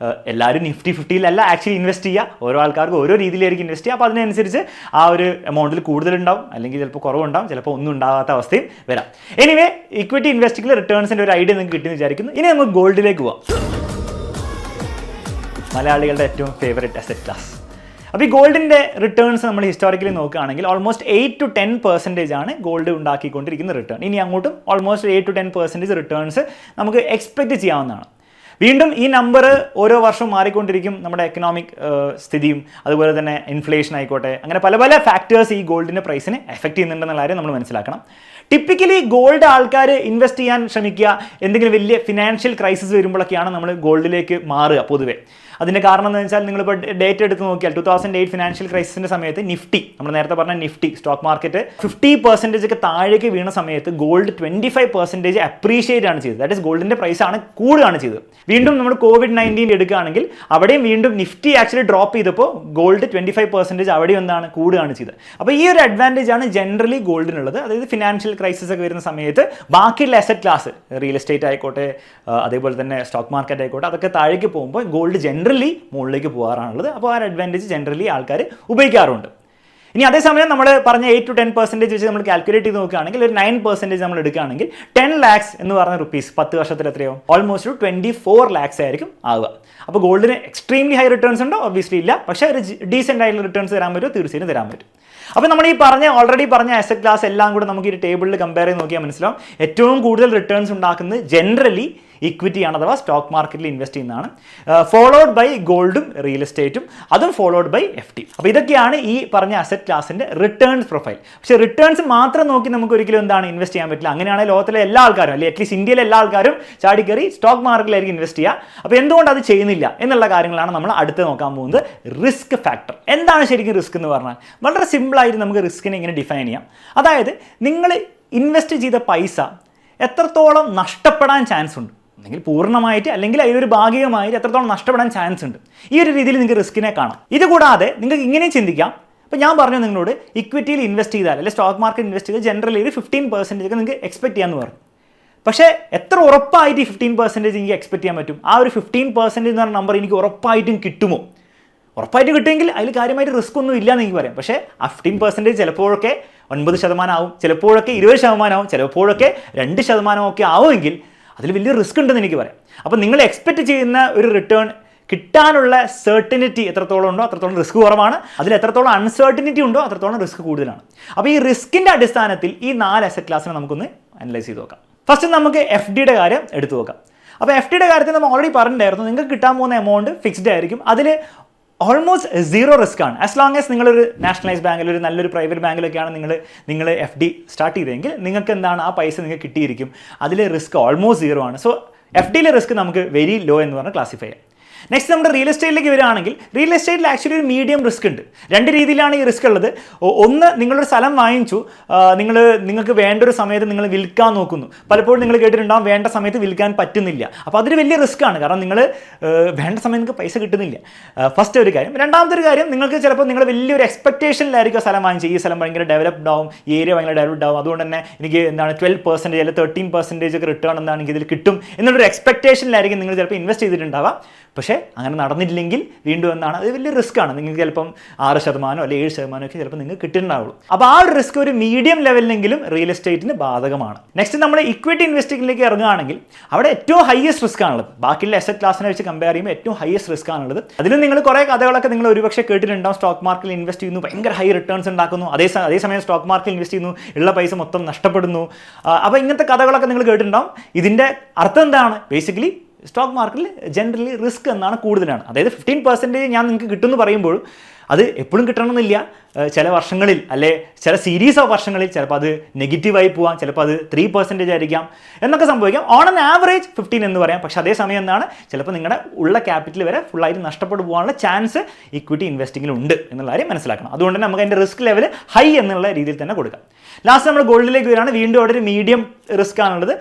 എല്ലാവരും നിഫ്റ്റി 50 ആക്ച്വലി ഇൻവെസ്റ്റ് ചെയ്യുക. ഓരോ ആൾക്കാർക്ക് ഓരോ രീതിയിലായിരിക്കും ഇൻവെസ്റ്റ് ചെയ്യുക. അപ്പോൾ അതിനനുസരിച്ച് ആ ഒരു എമൗണ്ടിൽ കൂടുതലുണ്ടാവും, അല്ലെങ്കിൽ ചിലപ്പോൾ കുറവുണ്ടാവും, ചിലപ്പോൾ ഒന്നും ഉണ്ടാകാത്ത അവസ്ഥയും വരാം. എനിവേ ഇക്വിറ്റി ഇൻവെസ്റ്റിംഗിൽ റിട്ടേൺസിൻ്റെ ഒരു ഐഡിയ നിങ്ങൾക്ക് കിട്ടിയെന്ന് വിചാരിക്കുന്നു. ഇനി നമുക്ക് ഗോൾഡിലേക്ക് പോവാം, മലയാളികളുടെ ഏറ്റവും ഫേവറേറ്റ് അസറ്റ് ക്ലാസ്. അപ്പോൾ ഈ ഗോൾഡിൻ്റെ റിട്ടേൺസ് നമ്മൾ ഹിസ്റ്റോറിക്കലി നോക്കുകയാണെങ്കിൽ ഓൾമോസ്റ്റ് 8 to 10% ആണ് ഗോൾഡ് ഉണ്ടാക്കിക്കൊണ്ടിരിക്കുന്ന റിട്ടേൺ. ഇനി അങ്ങോട്ടും ഓൾമോസ്റ്റ് 8 to 10% റിട്ടേൺസ് നമുക്ക് എക്സ്പെക്റ്റ് ചെയ്യാവുന്നതാണ്. വീണ്ടും ഈ നമ്പർ ഓരോ വർഷവും മാറിക്കൊണ്ടിരിക്കും. നമ്മുടെ എക്കണോമിക് സ്ഥിതിയും അതുപോലെ തന്നെ ഇൻഫ്ലേഷൻ ആയിക്കോട്ടെ, അങ്ങനെ പല പല ഫാക്ടേഴ്സ് ഈ ഗോൾഡിൻ്റെ പ്രൈസിനെ എഫക്റ്റ് ചെയ്യുന്നുണ്ടെന്നുള്ള കാര്യം നമ്മൾ മനസ്സിലാക്കണം. ടിപ്പിക്കലി ഗോൾഡ് ആൾക്കാർ ഇൻവെസ്റ്റ് ചെയ്യാൻ ശ്രമിക്കുക എന്തെങ്കിലും വലിയ ഫിനാൻഷ്യൽ ക്രൈസിസ് വരുമ്പോഴൊക്കെയാണ് നമ്മൾ ഗോൾഡിലേക്ക് മാറുക പൊതുവെ. അതിൻ്റെ കാരണം എന്ന് വെച്ചാൽ നിങ്ങളിപ്പോൾ ഡേറ്റ് എടുത്ത് നോക്കിയാൽ 2008 ഫിനാൻഷ്യൽ ക്രൈസിസിൻ്റെ സമയത്ത് നിഫ്റ്റി, നമ്മൾ നേരത്തെ പറഞ്ഞ നിഫ്റ്റി സ്റ്റോക്ക് മാർക്കറ്റ് 50% ഒക്കെ താഴേക്ക് വീണ സമയത്ത് ഗോൾഡ് 25% അപ്രീഷിയേറ്റ് ആണ് ചെയ്തത്. ദാറ്റ് ഈസ് ഗോൾഡിൻ്റെ പ്രൈസാണ് കൂടുകയാണ് ചെയ്തത്. വീണ്ടും നമ്മൾ COVID-19 എടുക്കുകയാണെങ്കിൽ അവിടെയും വീണ്ടും നിഫ്റ്റി ആക്ച്വലി ഡ്രോപ്പ് ചെയ്തപ്പോൾ ഗോൾഡ് 25% അവിടെയും എന്താണ് കൂടുകയാണ് ചെയ്തത്. അപ്പോൾ ഈ ഒരു അഡ്വാൻറ്റേജ് ആണ് ജനറലി ഗോൾഡിനുള്ളത്. അതായത് ഫിനാൻഷ്യൽ ക്രൈസിസ് ഒക്കെ വരുന്ന സമയത്ത് ബാക്കിയുള്ള അസറ്റ് ക്ലാസ്, റിയൽ എസ്റ്റേറ്റ് ആയിക്കോട്ടെ, അതേപോലെ തന്നെ സ്റ്റോക്ക് മാർക്കറ്റ് ആയിക്കോട്ടെ, അതൊക്കെ താഴേക്ക് പോകുമ്പോൾ ഗോൾഡ് ജനറലി മുകളിലേക്ക് പോകാറാണുള്ളത്. അപ്പോൾ ആ ഒരു അഡ്വാൻറ്റേജ് ജനറലി ആൾക്കാർ ഉപയോഗിക്കാറുണ്ട്. ഇനി അതേസമയം നമ്മൾ പറഞ്ഞ 8 to 10% വെച്ച് നമ്മൾ കാൽക്കുലേറ്റ് ചെയ്ത് നോക്കുകയാണെങ്കിൽ ഒരു 9% നമ്മൾ എടുക്കുകയാണെങ്കിൽ 10 lakhs എന്ന് പറഞ്ഞ റുപ്പീസ് 10 വർഷത്തിൽ എത്രയോ ഓൾമോസ്റ്റ് 24 lakhs ആയിരിക്കും ആവുക. അപ്പോൾ ഗോൾഡിന് എക്സ്ട്രീംലി ഹൈ റിട്ടേൺസ് ഉണ്ടോ? ഒബ്വിയസ്ലി ഇല്ല. പക്ഷേ ഒരു ഡീസെൻ്റ് ആയിട്ടുള്ള റിട്ടേൺസ് തരാൻ പറ്റുമോ? തീർച്ചയായും തരാൻ പറ്റും. അപ്പോൾ നമ്മൾ ഈ ഓൾറെഡി പറഞ്ഞ അസറ്റ് ക്ലാസ് എല്ലാം കൂടെ നമുക്ക് ഈ ടേബിളിൽ കമ്പയർ ചെയ്ത് നോക്കിയാൽ മനസ്സിലാവും ഏറ്റവും കൂടുതൽ റിട്ടേൺസ് ഉണ്ടാക്കുന്നത് ജനറലി ഇക്വിറ്റിയാണ്, അഥവാ സ്റ്റോക്ക് മാർക്കറ്റിൽ ഇൻവെസ്റ്റ് ചെയ്യുന്നതാണ്. ഫോളോഡ് ബൈ ഗോൾഡും റിയൽ എസ്റ്റേറ്റും, അതും ഫോളോഡ് ബൈ FD. അപ്പോൾ ഇതൊക്കെയാണ് ഈ പറഞ്ഞ അസറ്റ് ക്ലാസിൻ്റെ റിട്ടേൺസ് പ്രൊഫൈൽ. പക്ഷേ റിട്ടേൺസ് മാത്രം നോക്കി നമുക്ക് ഒരിക്കലും എന്താണ് ഇൻവെസ്റ്റ് ചെയ്യാൻ പറ്റില്ല. അങ്ങനെയാണെങ്കിൽ ലോകത്തിലെ എല്ലാ ആൾക്കാരും, അല്ലെങ്കിൽ അറ്റ്ലീസ്റ്റ് ഇന്ത്യയിലെ എല്ലാ ആൾക്കാരും ചാടിക്കറി സ്റ്റോക്ക് മാർക്കറ്റിലായിരിക്കും ഇൻവെസ്റ്റ് ചെയ്യുക. അപ്പോൾ എന്തുകൊണ്ട് അത് ചെയ്യുന്നില്ല എന്നുള്ള കാര്യങ്ങളാണ് നമ്മൾ അടുത്ത് നോക്കാൻ പോകുന്നത്. റിസ്ക് ഫാക്ടർ എന്താണ് ശരിക്കും റിസ്ക് എന്ന് പറഞ്ഞാൽ? വളരെ സിമ്പിളായിട്ട് നമുക്ക് റിസ്കിനെ ഇങ്ങനെ ഡിഫൈൻ ചെയ്യാം. അതായത് നിങ്ങൾ ഇൻവെസ്റ്റ് ചെയ്ത പൈസ എത്രത്തോളം നഷ്ടപ്പെടാൻ ചാൻസ് ഉണ്ട്, അല്ലെങ്കിൽ പൂർണ്ണമായിട്ട് അല്ലെങ്കിൽ അതിലൊരു ഭാഗികമായിട്ട് എത്രത്തോളം നഷ്ടപ്പെടാൻ ചാൻസ് ഉണ്ട്. ഈ ഒരു രീതിയിൽ നിങ്ങൾക്ക് റിസ്കിനെ കാണാം. ഇതുകൂടാതെ നിങ്ങൾക്ക് ഇങ്ങനെയും ചിന്തിക്കാം. ഇപ്പോൾ ഞാൻ പറഞ്ഞു നിങ്ങളോട് ഇക്വിറ്റിയിൽ ഇൻവെസ്റ്റ് ചെയ്താൽ അല്ലെങ്കിൽ സ്റ്റോക്ക് മാർക്കറ്റ് ഇൻവെസ്റ്റ് ചെയ്താൽ ജനറലി ഒരു 15% നിങ്ങൾക്ക് എക്സ്പെക്ട് ചെയ്യാമെന്ന് പറഞ്ഞു. പക്ഷേ എത്ര ഉറപ്പായിട്ട് ഈ 15% എനിക്ക് എക്സ്പെക്ട് ചെയ്യാൻ പറ്റും? ആ ഒരു 15% എന്ന് പറഞ്ഞ നമ്പർ എനിക്ക് ഉറപ്പായിട്ടും കിട്ടുമോ? ഉറപ്പായിട്ട് കിട്ടുമെങ്കിൽ അതിൽ കാര്യമായിട്ട് റിസ്ക് ഒന്നും ഇല്ല എന്ന് എനിക്ക് പറയാം. പക്ഷേ ആ 15% ചിലപ്പോഴൊക്കെ 9% ആവും, ചിലപ്പോഴൊക്കെ 20% ആവും, ചിലപ്പോഴൊക്കെ 2% ഒക്കെ ആവുമെങ്കിൽ അതിൽ വലിയ റിസ്ക് ഉണ്ടെന്ന് എനിക്ക് പറയാം. അപ്പോൾ നിങ്ങൾ എക്സ്പെക്റ്റ് ചെയ്യുന്ന ഒരു റിട്ടേൺ കിട്ടാനുള്ള സെർട്ടിനിറ്റി എത്രത്തോളം ഉണ്ടോ അത്രത്തോളം റിസ്ക് കുറവാണ്. അതിൽ എത്രത്തോളം അൺസെർട്ടിനിറ്റി ഉണ്ടോ അത്രത്തോളം റിസ്ക് കൂടുതലാണ്. അപ്പോൾ ഈ റിസ്കിൻ്റെ അടിസ്ഥാനത്തിൽ ഈ 4 അസറ്റ് ക്ലാസ്സിനെ നമുക്കൊന്ന് അനലൈസ് ചെയ്ത് നോക്കാം. ഫസ്റ്റ് നമുക്ക് FDയുടെ കാര്യം എടുത്തു നോക്കാം. അപ്പോൾ FDയുടെ കാര്യത്തിൽ നമ്മൾ ഓൾറെഡി പറഞ്ഞിട്ടുണ്ടായിരുന്നു, നിങ്ങൾക്ക് കിട്ടാൻ പോകുന്ന എമൗണ്ട് ഫിക്സ്ഡ് ആയിരിക്കും. അതിൽ ഓൾമോസ്റ്റ് 0 റിസ്ക് ആണ്. ആസ് ലോങ് ആസ് നിങ്ങളൊരു നാഷണലൈസ് ബാങ്കിൽ, ഒരു നല്ലൊരു പ്രൈവറ്റ് ബാങ്കിലൊക്കെയാണ് നിങ്ങൾ FD സ്റ്റാർട്ട് ചെയ്തതെങ്കിൽ നിങ്ങൾക്ക് എന്താണ് ആ പൈസ നിങ്ങൾക്ക് കിട്ടിയിരിക്കും. അതിൽ റിസ്ക് ഓൾമോസ്റ്റ് 0 ആണ്. സോ FDയിലെ റിസ്ക് നമുക്ക് വെരി ലോ എന്ന് പറഞ്ഞാൽ ക്ലാസിഫൈ ചെയ്യാം. നെക്സ്റ്റ് നമ്മുടെ റിയൽ എസ്റ്റേറ്റിലേക്ക് വരികയാണെങ്കിൽ റിയൽ എസ്റ്റേറ്റിൽ ആക്ച്വലി ഒരു മീഡിയം റിസ്ക് ഉണ്ട്. 2 രീതിയിലാണ് ഈ റിസ്ക് ഉള്ളത്. ഒന്ന്, നിങ്ങളൊരു സ്ഥലം വാങ്ങിച്ചു, നിങ്ങൾക്ക് വേണ്ട ഒരു സമയത്ത് നിങ്ങൾ വിൽക്കാൻ നോക്കുന്നു. പലപ്പോഴും നിങ്ങൾ കേട്ടിട്ടുണ്ടാകും വേണ്ട സമയത്ത് വിൽക്കാൻ പറ്റുന്നില്ല. അപ്പോൾ അതൊരു വലിയ റിസ്ക് ആണ്, കാരണം നിങ്ങൾ വേണ്ട സമയത്ത് നിങ്ങൾക്ക് പൈസ കിട്ടുന്നില്ല. ഫസ്റ്റ് ഒരു കാര്യം. രണ്ടാമത്തെ ഒരു കാര്യം, നിങ്ങൾക്ക് ചിലപ്പോൾ നിങ്ങൾ വലിയൊരു എക്സ്പെക്ടേഷനിലായിരിക്കും സ്ഥലം വാങ്ങിച്ച്, ഈ സ്ഥലം ഭയങ്കര ഡെവലപ്ഡ് ആവും, ഈ ഏരിയ ഭയങ്കര ഡെവലപ്ഡ് ആവും, അതുകൊണ്ട് തന്നെ എനിക്ക് 12% അല്ലെങ്കിൽ 13% ഒക്കെ റിട്ടേൺ എന്താണ് എനിക്ക് ഇതിൽ കിട്ടും എന്നുള്ളൊരു എക്സ്പെക്ടേഷനിലായിരിക്കും നിങ്ങൾ ചിലപ്പോൾ ഇൻവെസ്റ്റ് ചെയ്തിട്ടുണ്ടാവുക. പക്ഷേ അങ്ങനെ നടന്നില്ലെങ്കിൽ വീണ്ടും എന്താണ് അത് വലിയ റിസ്ക് ആണ്. നിങ്ങൾക്ക് ചിലപ്പം 6% അല്ലെങ്കിൽ 7% ഒക്കെ ചിലപ്പോൾ നിങ്ങൾക്ക് കിട്ടുന്നുണ്ടാവുള്ളൂ. അപ്പോൾ ആ ഒരു റിസ്ക് ഒരു മീഡിയം ലെവലിലെങ്കിലും റിയൽ എസ്റ്റേറ്റിന് ബാധകമാണ്. നെക്സ്റ്റ് നമ്മൾ ഇക്വിറ്റി ഇൻവെസ്റ്റിംഗിലേക്ക് ഇറങ്ങുകയാണെങ്കിൽ അവിടെ ഏറ്റവും ഹയസ്റ്റ് റിസ്ക് ആണുള്ളത്. ബാക്കിയുള്ള അസറ്റ് ക്ലാസിനെ വെച്ച് കമ്പയർ ചെയ്യുമ്പോൾ ഏറ്റവും ഹയസ്റ്റ് റിസ്ക് ആണുള്ളത്. അതിലും നിങ്ങൾ കുറേ കഥകളൊക്കെ നിങ്ങൾ ഒരുപക്ഷെ കേട്ടിട്ടുണ്ടാവും. സ്റ്റോക്ക് മാർക്കറ്റിൽ ഇൻവെസ്റ്റ് ചെയ്യുന്നു, ഭയങ്കര ഹൈ റിട്ടേൺസ് ഉണ്ടാക്കുന്നു, അതേസമയം സ്റ്റോക്ക് മാർക്കറ്റിൽ ഇൻവെസ്റ്റ് ചെയ്യുന്നു, ഉള്ള പൈസ മൊത്തം നഷ്ടപ്പെടുന്നു. അപ്പോൾ ഇങ്ങനത്തെ കഥകളൊക്കെ നിങ്ങൾ കേട്ടിട്ടുണ്ടാവും. ഇതിൻ്റെ അർത്ഥം എന്താണ്? ബേസിക്കലി സ്റ്റോക്ക് മാർക്കറ്റിൽ ജനറലി റിസ്ക് എന്നാണ് കൂടുതലാണ്. അതായത് 15% ഞാൻ നിങ്ങൾക്ക് കിട്ടുമെന്ന് പറയുമ്പോഴും അത് എപ്പോഴും കിട്ടണമെന്നില്ല. ചില വർഷങ്ങളിൽ അല്ലെ ചില സീരീസ് ഓഫ് വർഷങ്ങളിൽ ചിലപ്പോൾ അത് നെഗറ്റീവായി പോകാം, ചിലപ്പോൾ അത് 3% ആയിരിക്കാം എന്നൊക്കെ സംഭവിക്കാം. ഓൺ ആൻ ആവറേജ് 15 എന്ന് പറയാം. പക്ഷേ അതേസമയം എന്താണ് ചിലപ്പോൾ നിങ്ങളുടെ ഉള്ള ക്യാപിറ്റൽ വരെ ഫുള്ളായിട്ട് നഷ്ടപ്പെട്ടു പോകാനുള്ള ചാൻസ് ഇക്വിറ്റി ഇൻവെസ്റ്റിങ്ങിലുണ്ട് എന്നുള്ള കാര്യം മനസ്സിലാക്കണം. അതുകൊണ്ട് തന്നെ നമുക്ക് അതിൻ്റെ റിസ്ക് ലെവൽ ഹൈ എന്നുള്ള രീതിയിൽ തന്നെ കൊടുക്കാം. ലാസ്റ്റ് നമ്മൾ ഗോൾഡിലേക്ക് വരികയാണ്. വീണ്ടും അവിടെ ഒരു മീഡിയം റിസ്ക് ആണുള്ളത്.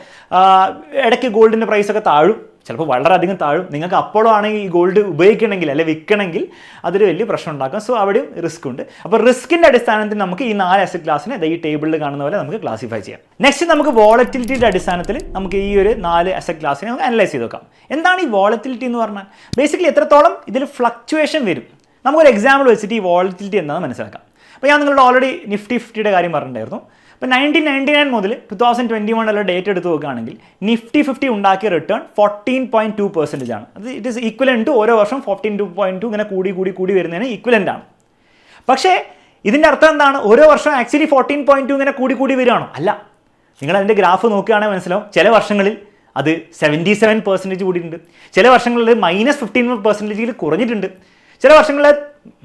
ഇടയ്ക്ക് ഗോൾഡിൻ്റെ പ്രൈസൊക്കെ താഴും, ചിലപ്പോൾ വളരെയധികം താഴും. നിങ്ങൾക്ക് അപ്പോഴും ആണെങ്കിൽ ഈ ഗോൾഡ് ഉപയോഗിക്കണമെങ്കിൽ അല്ലെങ്കിൽ വിൽക്കണമെങ്കിൽ അതൊരു വലിയ പ്രശ്നം ഉണ്ടാക്കും. സോ അവിടെയും റിസ്ക് ഉണ്ട്. അപ്പോൾ റിസ്കിൻ്റെ അടിസ്ഥാനത്തിൽ നമുക്ക് ഈ 4 അസറ്റ് ക്ലാസ്സിനെ ഈ ടേബിളിൽ കാണുന്ന പോലെ നമുക്ക് ക്ലാസിഫൈ ചെയ്യാം. നെക്സ്റ്റ് നമുക്ക് വോളറ്റിലിറ്റിയുടെ അടിസ്ഥാനത്തിൽ നമുക്ക് ഈ ഒരു 4 അസറ്റ് ക്ലാസ്സിനെ നമുക്ക് അനലൈസ് ചെയ്ത് നോക്കാം. എന്താണ് ഈ വോളറ്റിലിറ്റി എന്ന് പറഞ്ഞാൽ? ബേസിക്കലി എത്രത്തോളം ഇതിൽ ഫ്ലക്ച്വേഷൻ വരും. നമുക്കൊരു എക്സാമ്പിൾ വെച്ചിട്ട് ഈ വോളറ്റിലിറ്റി എന്താണെന്ന് മനസ്സിലാക്കാം. അപ്പോൾ ഞാൻ നിങ്ങളോട് ഓൾറെഡി നിഫ്റ്റി 50യുടെ കാര്യം പറഞ്ഞിട്ടുണ്ടായിരുന്നു. അപ്പോൾ 1999 മുതൽ 2021 ഡേറ്റ് എടുത്ത് നോക്കുകയാണെങ്കിൽ നിഫ്റ്റി 50 ഉണ്ടാക്കിയ റിട്ടേൺ 14.2% ആണ്. അത് ഇറ്റ് ഈസ് ഈക്വലൻ്റ് ടു ഓരോ വർഷം 14.2 ഇങ്ങനെ കൂടി വരുന്നതിന് ഈക്വലൻ്റ് ആണ്. പക്ഷേ ഇതിൻ്റെ അർത്ഥം എന്താണ്? ഓരോ വർഷം ആക്ച്വലി 14.2 ഇങ്ങനെ കൂടി വരികയാണോ? അല്ല. നിങ്ങൾ അതിൻ്റെ ഗ്രാഫ് നോക്കുകയാണെങ്കിൽ മനസ്സിലാവും. ചില വർഷങ്ങളിൽ അത് 77% കൂടിയിട്ടുണ്ട്, ചില വർഷങ്ങളിൽ -15% കുറഞ്ഞിട്ടുണ്ട്, ചില വർഷങ്ങളിൽ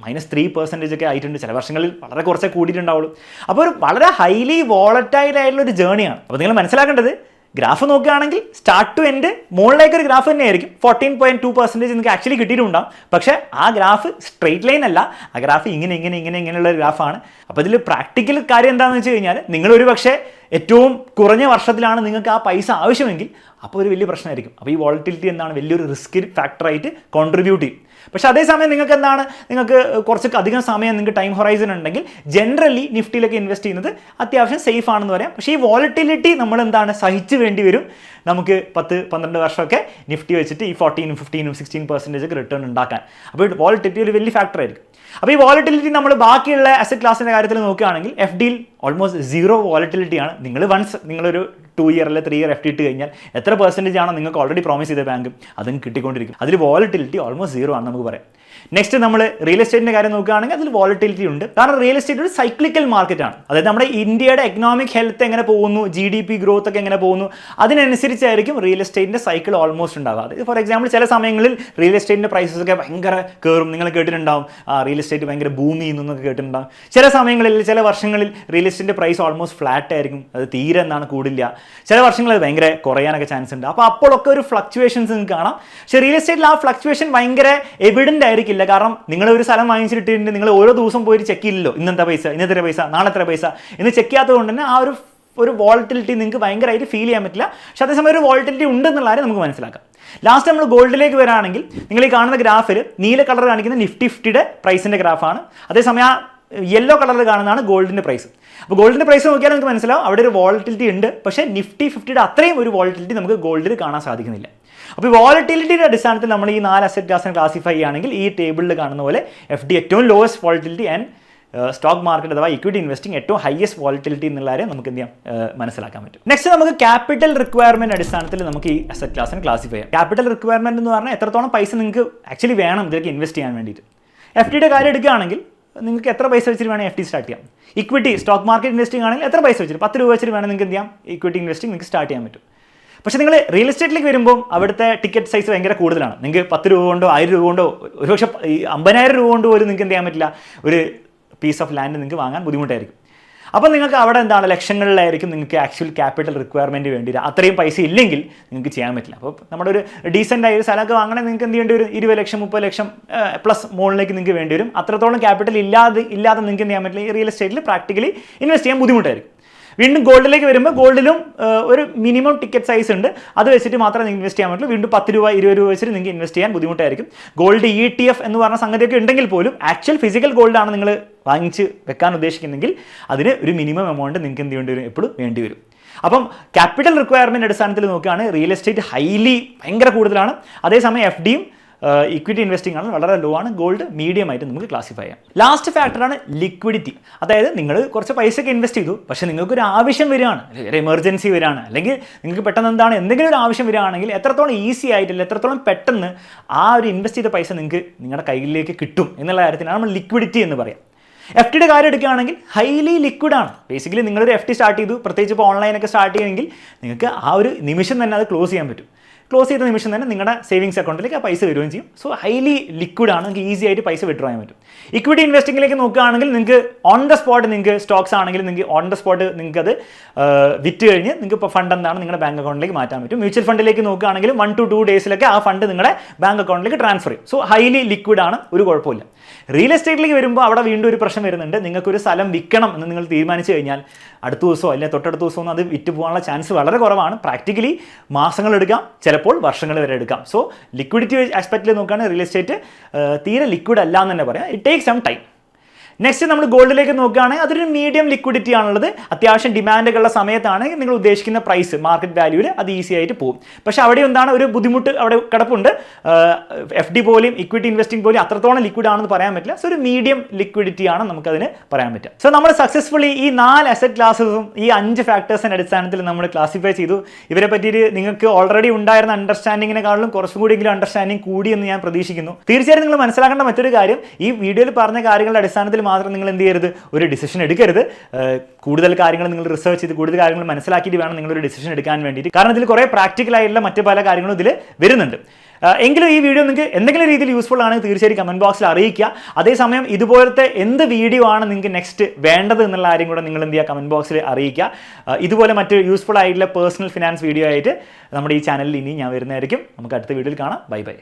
-3% ഒക്കെ ആയിട്ടുണ്ട്, ചില വർഷങ്ങളിൽ വളരെ കുറച്ചേ കൂടിയിട്ടുണ്ടാവുള്ളൂ. അപ്പോൾ ഒരു വളരെ ഹൈലി വോളറ്റൈൽ ആയിട്ടുള്ള ഒരു ജേണിയാണ്. അപ്പോൾ നിങ്ങൾ മനസ്സിലാക്കേണ്ടത്, ഗ്രാഫ് നോക്കുകയാണെങ്കിൽ സ്റ്റാർട്ട് ടു എൻഡ് മുകളിലേക്കൊരു ഗ്രാഫ് തന്നെയായിരിക്കും. 14.2% നിങ്ങൾക്ക് ആക്ച്വലി കിട്ടിയിട്ടുണ്ടാകും. പക്ഷേ ആ ഗ്രാഫ് സ്ട്രെയിറ്റ് ലൈൻ അല്ല, ആ ഗ്രാഫ് ഇങ്ങനെയുള്ള ഒരു ഗ്രാഫാണ്. അപ്പോൾ ഇതിൽ പ്രാക്ടിക്കൽ കാര്യം എന്താണെന്ന് വെച്ച് കഴിഞ്ഞാൽ, നിങ്ങളൊരു പക്ഷേ ഏറ്റവും കുറഞ്ഞ വർഷത്തിലാണ് നിങ്ങൾക്ക് ആ പൈസ ആവശ്യമെങ്കിൽ അപ്പോൾ ഒരു വലിയ പ്രശ്നമായിരിക്കും. അപ്പോൾ ഈ വോളറ്റിലിറ്റി എന്താണ് വലിയൊരു റിസ്ക് ഫാക്ടറായിട്ട് കോൺട്രിബ്യൂട്ട് ചെയ്യും. പക്ഷേ അതേസമയം നിങ്ങൾക്ക് കുറച്ച് അധികം സമയം നിങ്ങൾക്ക് ടൈം ഹൊറൈസൺ ഉണ്ടെങ്കിൽ ജനറലി നിഫ്റ്റിയിലൊക്കെ ഇൻവെസ്റ്റ് ചെയ്യുന്നത് അത്യാവശ്യം സേഫ് ആണെന്ന് പറയാം. പക്ഷേ ഈ വോളറ്റിലിറ്റി നമ്മൾ എന്താണ് സഹിച്ച് വേണ്ടി വരും. നമുക്ക് 10-12 വർഷമൊക്കെ നിഫ്റ്റി വെച്ചിട്ട് ഈ 14, 15, 16% ഒക്കെ റിട്ടേൺ ഉണ്ടാക്കാൻ. അപ്പോൾ വോളറ്റിലിറ്റി ഒരു വലിയ ഫാക്ടറായിരിക്കും. അപ്പോൾ ഈ വോളറ്റിലിറ്റി നമ്മൾ ബാക്കിയുള്ള അസറ്റ് ക്ലാസിൻ്റെ കാര്യത്തിൽ നോക്കുകയാണെങ്കിൽ FDയിൽ ഓൾമോസ്റ്റ് 0 വോളറ്റിലിറ്റി ആണ്. നിങ്ങളൊരു 2 ഇയർ അല്ലെങ്കിൽ 3 ഇയർ FD ഇട്ട് കഴിഞ്ഞാൽ എത്ര % ആണോ നിങ്ങൾക്ക് ഓൾറെഡി പ്രോമിസ് ചെയ്ത ബാങ്ക് അതും കിട്ടിക്കൊണ്ടിരിക്കും. അതിൽ വോളറ്റിലിറ്റി ഓൾമോസ്റ്റ് 0 ആണ് നമുക്ക് പറയാം. നെക്സ്റ്റ് നമ്മൾ റിയൽ എസ്റ്റേറ്റിൻ്റെ കാര്യം നോക്കുകയാണെങ്കിൽ അതിൽ വോളറ്റിലിറ്റി ഉണ്ട്. കാരണം റിയൽ എസ്റ്റേറ്റ് ഒരു സൈക്ലിക്കൽ മാർക്കറ്റാണ്. അതായത് നമ്മുടെ ഇന്ത്യയുടെ എക്കണോമിക് ഹെൽത്ത് എങ്ങനെ പോകുന്നു, GDP ഗ്രോത്ത് ഒക്കെ എങ്ങനെ പോകുന്നു, അതിനനുസരിച്ചായിരിക്കും റിയൽ എസ്റ്റേറ്റിൻ്റെ സൈക്കിൾ ഓൾമോസ്റ്റ് ഉണ്ടാവുക. അതായത് ഫോർ എക്സാമ്പിൾ ചില സമയങ്ങളിൽ റിയൽ എസ്റ്റേറ്റിൻ്റെ പ്രൈസസ് ഒക്കെ ഭയങ്കര കയറും, നിങ്ങൾ കേട്ടിട്ടുണ്ടാവും. റിയൽ എസ്റ്റേറ്റ് ഭയങ്കര ബൂം ചെയ്യുന്നൊക്കെ കേട്ടിട്ടുണ്ടാവും. ചില സമയങ്ങളിൽ ചില വർഷങ്ങളിൽ റിയൽ എസ്റ്റേറ്റിൻ്റെ പ്രൈസ് ഓൾമോസ്റ്റ് ഫ്ലാറ്റ് ആയിരിക്കും, അത് തീരെ എന്താണ് കൂടില്ല. ചില വർഷങ്ങളിൽ അത് ഭയങ്കര കുറയാനൊക്കെ ചാൻസ് ഉണ്ട്. അപ്പോൾ അപ്പോഴൊക്കെ ഒരു ഫ്ലക്ച്വേഷൻസ് നിങ്ങൾക്ക് കാണാം. പക്ഷേ റിയൽ എസ്റ്റേറ്റിൽ ആ ഫ്ലക്ച്വേഷൻ ഭയങ്കര എവിഡൻ്റ് ആയിരിക്കില്ല. കാരണം നിങ്ങൾ ഒരു സ്ഥലം വാങ്ങിച്ചിട്ടുണ്ട്, നിങ്ങൾ ഓരോ ദിവസം പോയിട്ട് ചെക്ക് ചെയ്യില്ലല്ലോ, ഇന്നത്തെ പൈസ, ഇന്നത്തെ പൈസ, നാളെ എത്ര പൈസ എന്ന് ചെക്ക് ചെയ്യാത്തത് കൊണ്ട് തന്നെ ആ ഒരു വോളറ്റിലിറ്റി നിങ്ങൾക്ക് ഭയങ്കരമായിട്ട് ഫീൽ ചെയ്യാൻ പറ്റില്ല. പക്ഷേ അതേസമയം ഒരു വോളറ്റിലിറ്റി ഉണ്ടെന്നുള്ള കാര്യം നമുക്ക് മനസ്സിലാക്കാം. ലാസ്റ്റ് നമ്മൾ ഗോൾഡിലേക്ക് വരാണെങ്കിൽ നിങ്ങൾ ഈ കാണുന്ന ഗ്രാഫിൽ നീല കളർ കാണിക്കുന്ന നിഫ്റ്റി 50യുടെ പ്രൈസിൻ്റെ ഗ്രാഫാണ്. അതേസമയം ആ യെല്ലോ കളറിൽ കാണുന്നതാണ് ഗോൾഡിൻ്റെ പ്രൈസ്. അപ്പോൾ ഗോൾഡിൻ്റെ പ്രൈസ് നോക്കിയാൽ നിങ്ങൾക്ക് മനസ്സിലാവും അവിടെ ഒരു വോളറ്റിലിറ്റി ഉണ്ട്. പക്ഷേ നിഫ്റ്റി 50യുടെ അത്രയും ഒരു വോളറ്റിലിറ്റി നമുക്ക് ഗോൾഡിൽ കാണാൻ സാധിക്കുന്നില്ല. അപ്പോൾ ഈ വോളറ്റിലിറ്റിയുടെ അടിസ്ഥാനത്തിൽ നമ്മൾ ഈ 4 അസറ്റ് ക്ലാസിനെ ക്ലാസിഫൈ ചെയ്യുകയാണെങ്കിൽ ഈ ടേബിളിൽ കാണുന്ന പോലെ FD ഏറ്റവും lowest volatility and stock market അഥവാ ഇക്വിറ്റി ഇൻവെസ്റ്റിംഗ് ഏറ്റവും ഹയസ്റ്റ് വോളറ്റിലിറ്റി എന്നുള്ള കാര്യം നമുക്ക് എന്ത് ചെയ്യാം മനസ്സിലാക്കാൻ പറ്റും. നെക്സ്റ്റ് നമുക്ക് ക്യാപിറ്റൽ റിക്വയർമെന്റ് അടിസ്ഥാനത്തിൽ നമുക്ക് ഈ അസറ്റ് ക്ലാസിനെ ക്ലാസിഫൈ ചെയ്യാം. ക്യാപിറ്റൽ റിക്വയർമെന്റ് എന്ന് പറഞ്ഞാൽ എത്രത്തോളം പൈസ നിങ്ങൾക്ക് ആക്ച്വലി വേണം ഇതിലേക്ക് ഇൻവെസ്റ്റ് ചെയ്യാൻ വേണ്ടിയിട്ട്. FDയുടെ കാര്യം എടുക്കുകയാണെങ്കിൽ നിങ്ങൾക്ക് എത്ര പൈസ വെച്ചിട്ട് വേണം FD സ്റ്റാർട്ട് ചെയ്യാം. ഇക്വിറ്റി സ്റ്റോക്ക് മാർക്കറ്റ് ഇൻവെസ്റ്റിംഗ് ആണെങ്കിൽ എത്ര പൈസ വെച്ചിട്ട് 10 രൂപ വെച്ചിട്ട് വേണം നിങ്ങൾക്ക് എന്ത് ചെയ്യാം ഇക്വിറ്റി ഇൻവെസ്റ്റിംഗ് നിങ്ങൾക്ക് സ്റ്റാർട്ട് ചെയ്യാൻ പറ്റും. പക്ഷേ നിങ്ങൾ റിയൽ എസ്റ്റേറ്റിലേക്ക് വരുമ്പോൾ അവിടുത്തെ ടിക്കറ്റ് സൈസ് ഭയങ്കര കൂടുതലാണ്. നിങ്ങൾക്ക് 10 രൂപ കൊണ്ടോ 1000 രൂപ കൊണ്ടോ ഒരുപക്ഷെ 50,000 രൂപ കൊണ്ട് പോലും നിങ്ങൾക്ക് എന്ത് ചെയ്യാൻ പറ്റില്ല, ഒരു പീസ് ഓഫ് ലാൻഡ് നിങ്ങൾക്ക് വാങ്ങാൻ ബുദ്ധിമുട്ടായിരിക്കും. അപ്പോൾ നിങ്ങൾക്ക് അവിടെ എന്താണ് ലക്ഷങ്ങളിലായിരിക്കും നിങ്ങൾക്ക് ആക്ച്വൽ ക്യാപിറ്റൽ റിക്വയർമെൻറ്റ് വേണ്ടി. അത്രയും പൈസ ഇല്ലെങ്കിൽ നിങ്ങൾക്ക് ചെയ്യാൻ പറ്റില്ല. അപ്പോൾ നമ്മുടെ ഒരു ഡീസൻ്റ് ആയ ഒരു സ്ഥലമൊക്കെ വാങ്ങണമെങ്കിൽ നിങ്ങൾക്ക് എന്ത് ചെയ്യേണ്ടി വരും, 20 ലക്ഷം 30 ലക്ഷം പ്ലസ് മുകളിലേക്ക് നിങ്ങൾക്ക് വേണ്ടി വരും. അത്രത്തോളം ക്യാപിറ്റൽ ഇല്ലാതെ നിങ്ങൾക്ക് എന്ത് ചെയ്യാൻ പറ്റില്ല, ഈ റിയൽ എസ്റ്റേറ്റിൽ പ്രാക്ടിക്കലി ഇൻവെസ്റ്റ് ചെയ്യാൻ ബുദ്ധിമുട്ടായിരിക്കും. വീണ്ടും ഗോൾഡിലേക്ക് വരുമ്പോൾ ഗോൾഡിലും ഒരു മിനിമം ടിക്കറ്റ് സൈസ് ഉണ്ട്, അത് വെച്ചിട്ട് മാത്രമേ നിങ്ങൾക്ക് ഇൻവെസ്റ്റ് ചെയ്യാൻ പറ്റുള്ളൂ. വീണ്ടും 10 രൂപ 20 രൂപ വെച്ചിട്ട് നിങ്ങൾക്ക് ഇൻവെസ്റ്റ് ചെയ്യാൻ ബുദ്ധിമുട്ടായിരിക്കും. ഗോൾഡ് ETF എന്ന് പറഞ്ഞ സംഗതിയൊക്കെ ഉണ്ടെങ്കിൽ പോലും ആക്ച്വൽ ഫിസിക്കൽ ഗോൾഡാണ് നിങ്ങൾ വാങ്ങിച്ച് വെക്കാൻ ഉദ്ദേശിക്കുന്നെങ്കിൽ അതിന് ഒരു മിനിമം എമൗണ്ട് നിങ്ങൾക്ക് എന്ത് ചെയ്യേണ്ടി വരും, എപ്പോഴും വേണ്ടി വരും. അപ്പം ക്യാപിറ്റൽ റിക്വയർമെൻറ്റ് അടിസ്ഥാനത്തിൽ നോക്കുകയാണ് റിയൽ എസ്റ്റേറ്റ് ഹൈലി ഭയങ്കര കൂടുതലാണ്. അതേസമയം FDയും ഇക്വിറ്റി ഇൻവെസ്റ്റിംഗ് ആണ് വളരെ ലോ ആണ്. ഗോൾഡ് മീഡിയം ആയിട്ട് നമുക്ക് ക്ലാസിഫൈ ചെയ്യാം. ലാസ്റ്റ് ഫാക്ടറാണ് ലിക്വിഡിറ്റി. അതായത് നിങ്ങൾ കുറച്ച് പൈസയൊക്കെ ഇൻവെസ്റ്റ് ചെയ്തു, പക്ഷേ നിങ്ങൾക്കൊരു ആവശ്യം വരികയാണ്, ഒരു എമർജൻസി വരികയാണ്, അല്ലെങ്കിൽ നിങ്ങൾക്ക് പെട്ടെന്ന് എന്താണ് എന്തെങ്കിലും ഒരു ആവശ്യം വരികയാണെങ്കിൽ എത്രത്തോളം ഈസി ആയിട്ടില്ല, എത്രത്തോളം പെട്ടെന്ന് ആ ഒരു ഇൻവെസ്റ്റ് ചെയ്ത പൈസ നിങ്ങൾക്ക് നിങ്ങളുടെ കയ്യിലേക്ക് കിട്ടും എന്നുള്ള കാര്യത്തിനാണ് നമ്മൾ ലിക്വിഡിറ്റി എന്ന് പറയാം. FDയുടെ കാര്യം എടുക്കുകയാണെങ്കിൽ ഹൈലി ലിക്വിഡാണ്. ബേസിക്കലി നിങ്ങളൊരു FD സ്റ്റാർട്ട് ചെയ്തു, പ്രത്യേകിച്ച് ഇപ്പോൾ ഓൺലൈനൊക്കെ സ്റ്റാർട്ട് ചെയ്യുമെങ്കിൽ നിങ്ങൾക്ക് ആ ഒരു നിമിഷം തന്നെ അത് ക്ലോസ് ചെയ്യാൻ പറ്റും. ക്ലോസ് ചെയ്ത നിമിഷം തന്നെ നിങ്ങളുടെ സേവിങ്സ് അക്കൗണ്ടിലേക്ക് ആ പൈസ വരികയും ചെയ്യും. സോ ഹൈലി ലിക്വിഡാണ്, നിങ്ങൾക്ക് ഈസി ആയിട്ട് പൈസ വിഡ്രോ ചെയ്യാൻ പറ്റും. ഇക്വിറ്റി ഇൻവെസ്റ്റിംഗിലേക്ക് നോക്കുകയാണെങ്കിൽ നിങ്ങൾക്ക് ഓൺ ദ സ്പോട്ട്, നിങ്ങൾക്ക് സ്റ്റോക്സ് ആണെങ്കിൽ നിങ്ങൾക്ക് ഓൺ ദ സ്പോട്ട് നിങ്ങൾക്ക് അത് വിറ്റ് കഴിഞ്ഞ് നിങ്ങൾക്ക് ഇപ്പോൾ ഫണ്ട് എന്താണ് നിങ്ങളുടെ ബാങ്ക് അക്കൗണ്ടിലേക്ക് മാറ്റാൻ പറ്റും. മ്യൂച്വൽ ഫണ്ടിലേക്ക് നോക്കുകയാണെങ്കിൽ 1 to 2 ഡേയ്സിലൊക്കെ ആ ഫണ്ട് നിങ്ങളുടെ ബാങ്ക് അക്കൗണ്ടിലേക്ക് ട്രാൻസ്ഫർ ചെയ്യും. സോ ഹൈലി ലിക്വിഡാണ്, ഒരു കുഴപ്പമില്ല. റിയൽ എസ്റ്റേറ്റിലേക്ക് വരുമ്പോൾ അവിടെ വീണ്ടും ഒരു പ്രശ്നം വരുന്നുണ്ട്. നിങ്ങൾക്കൊരു സ്ഥലം വിൽക്കണം എന്ന് നിങ്ങൾ തീരുമാനിച്ചു കഴിഞ്ഞാൽ അടുത്ത ദിവസമോ അല്ലെങ്കിൽ തൊട്ടടുത്ത ദിവസമോ അത് വിറ്റ് പോകാനുള്ള ചാൻസ് വളരെ കുറവാണ്. പ്രാക്ടിക്കലി മാസങ്ങൾ എടുക്കാം, ചിലപ്പോൾ വർഷങ്ങൾ വരെ എടുക്കാം. സോ ലിക്വിഡിറ്റി ആസ്പെക്റ്റിൽ നോക്കുകയാണെങ്കിൽ റിയൽ എസ്റ്റേറ്റ് തീരെ ലിക്വിഡ് അല്ല എന്ന് തന്നെ പറയാം. It take some time. Next നമ്മൾ ഗോൾഡിലേക്ക് നോക്കുകയാണെങ്കിൽ അതൊരു മീഡിയം ലിക്വിഡിറ്റി ആണുള്ളത്. അത്യാവശ്യം ഡിമാൻഡുകളുള്ള സമയത്താണ് നിങ്ങൾ ഉദ്ദേശിക്കുന്ന പ്രൈസ് മാർക്കറ്റ് വാല്യൂവിൽ അത് ഈസി ആയിട്ട് പോകും. പക്ഷേ അവിടെ എന്താണ് ഒരു ബുദ്ധിമുട്ട് അവിടെ കിടപ്പുണ്ട്. FD പോലും ഇക്വിറ്റി ഇൻവെസ്റ്റിംഗ് പോലും അത്രത്തോളം ലിക്വിഡ് ആണെന്ന് പറയാൻ പറ്റില്ല. സോ ഒരു മീഡിയം ലിക്വിഡിറ്റി ആണ് നമുക്കതിന് പറയാൻ പറ്റുക. സോ നമ്മൾ സക്സസ്ഫുള്ളി ഈ 4 അസറ്റ് ക്ലാസ്സും ഈ 5 ഫാക്ടേഴ്സിൻ്റെ അടിസ്ഥാനത്തിൽ നമ്മൾ ക്ലാസിഫൈ ചെയ്തു. ഇവരെ പറ്റിയിട്ട് നിങ്ങൾക്ക് ഓൾറെഡി ഉണ്ടായിരുന്ന അണ്ടർസ്റ്റാൻഡിങ്ങിനെക്കാളും കുറച്ചും കൂടിയെങ്കിലും അണ്ടർസ്റ്റാൻഡിങ് കൂടിയെന്ന് ഞാൻ പ്രതീക്ഷിക്കുന്നു. തീർച്ചയായും നിങ്ങൾ മനസ്സിലാക്കേണ്ട മറ്റൊരു കാര്യം, ഈ വീഡിയോയിൽ പറഞ്ഞ കാര്യങ്ങളുടെ അടിസ്ഥാനത്തിൽ മാത്രം നിങ്ങൾ എന്ത് ചെയ്യരുത്, ഒരു ഡിസിഷൻ എടുക്കരുത്. കൂടുതൽ കാര്യങ്ങൾ നിങ്ങൾ റിസർച്ച് ചെയ്ത് കൂടുതൽ കാര്യങ്ങൾ മനസ്സിലാക്കിയിട്ട് വേണം നിങ്ങളൊരു ഡിസിഷൻ എടുക്കാൻ വേണ്ടിയിട്ട്. കാരണം ഇതിൽ കുറേ പ്രാക്ടിക്കൽ ആയിട്ടുള്ള മറ്റു പല കാര്യങ്ങളും ഇതിൽ വരുന്നുണ്ട്. എങ്കിലും ഈ വീഡിയോ നിങ്ങൾക്ക് എന്തെങ്കിലും രീതിയിൽ യൂസ്ഫുൾ ആണെങ്കിൽ തീർച്ചയായും കമൻറ്റ് ബോക്സിൽ അറിയിക്കുക. അതേസമയം ഇതുപോലത്തെ എന്ത് വീഡിയോ ആണ് നിങ്ങൾക്ക് നെക്സ്റ്റ് വേണ്ടത് എന്നുള്ള കാര്യം കൂടെ നിങ്ങൾ എന്ത് ചെയ്യുക, കമൻറ്റ് ബോക്സിൽ അറിയിക്കുക. ഇതുപോലെ മറ്റ് യൂസ്ഫുൾ ആയിട്ടുള്ള പേഴ്സണൽ ഫിനാൻസ് വീഡിയോ ആയിട്ട് നമ്മുടെ ഈ ചാനലിൽ ഇനി ഞാൻ വരുന്നതായിരിക്കും. നമുക്ക് അടുത്ത വീഡിയോയിൽ കാണാം. Bye bye.